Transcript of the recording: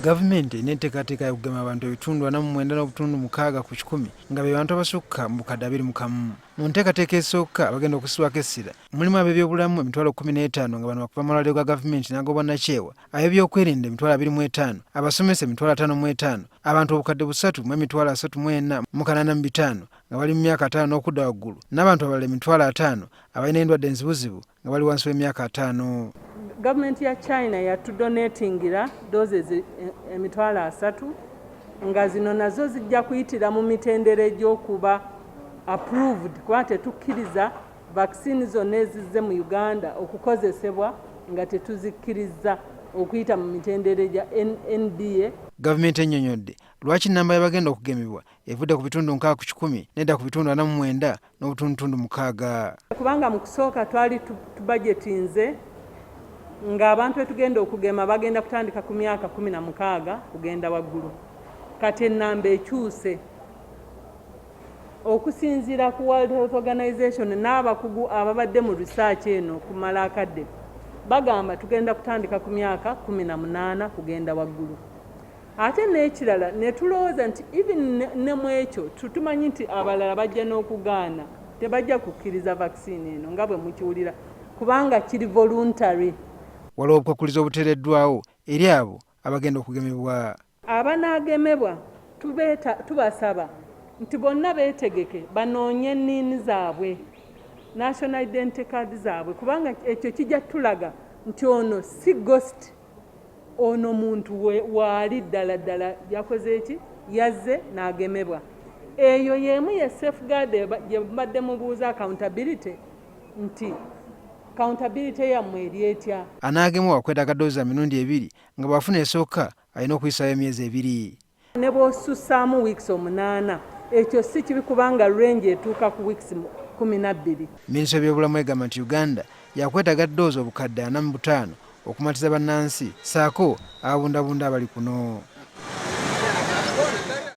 Gavumenti enteekateeka y'okugema abantu ebitundu 49.6 ku 100 nga be bantu abasukka mu bukadde 21. Mu nteekateeka esooka abagenda okusibwako essira mulimu ab'ebyobulamu 15,000 nga bano bakuva amalwaliro ga gavumenti n'ag'obwannakyewa, ab'ebyokwerinda 25,000, abasomesa 55,000, abantu obukadde 3 mu 34,000 mu 85 nga bali mu myaka 5 n'okudda waggulu, n'abantu abalala 5,000 abalina endwadde enzibuzibu nga bali wansi w'emyaka 5. Gavumenti ya China yatudonatingira doses 3,000 nga zino nazo zijja kuyitira mu mitendera egy'okuba approved kuba tetukkiriza vaccine zonna ezizze mu Uganda okukozesebwa nga tetuzikkiriza okuyita mu mitendera gya NDA. Gavumenti ennyonnyodde lwaki nnamba y'abagenda okugemebwa evudde ku bitundu 6 ku 100 nedda ku bitundu 49 n'obutundutundu 6. Kubanga mu kusooka twali tubajetinze nga abantu betugenda okugema bagenda kutandika ku myaka 16 kugenda waggulu. Kati ennamba ekyuse okusinziira ku World Health Organization n'abakugu ababadde mu research eno kumala akadde bagamba tugenda kutandika ku myaka 18 kugenda waggulu. Ate n'ekirala ne tulowooza nti even ne mu ekyo tumanyi nti abalala bajja n'okugaana tebajja kukkiriza vaccine eno nga bwe mukiwulira kubanga kiri voluntary. Waliwo obukwakkulizo obuteereddwawo eri abo abagenda okugemebwa. Abanaagemebwa tubasaba nti bonna beetegeke banoonye nniini zaabwe, national identity card zaabwe, kubanga ekyo kijja tulaga nti ono si ghost, ono muntu waali ddala yakoze eki, yazze n'agemebwa. Eyo y'emu ye safeguard gye mbadde mubuuza accountability nti accountability yammwe eri etya. Anaagemebwa akwetaaga doozi emirundi 2 nga bw'afuna esooka alina okuyisaayo emyezi 2. Ne bw'osussaamu weeks 8 ekyo si kibi kubanga range etuuka ku weeks 12. Minisita w'ebyobulamu egamba nti Uganda yakwetaaga doozi obukadde 45 okumatiza bannansi saako ababundabunda abali kuno.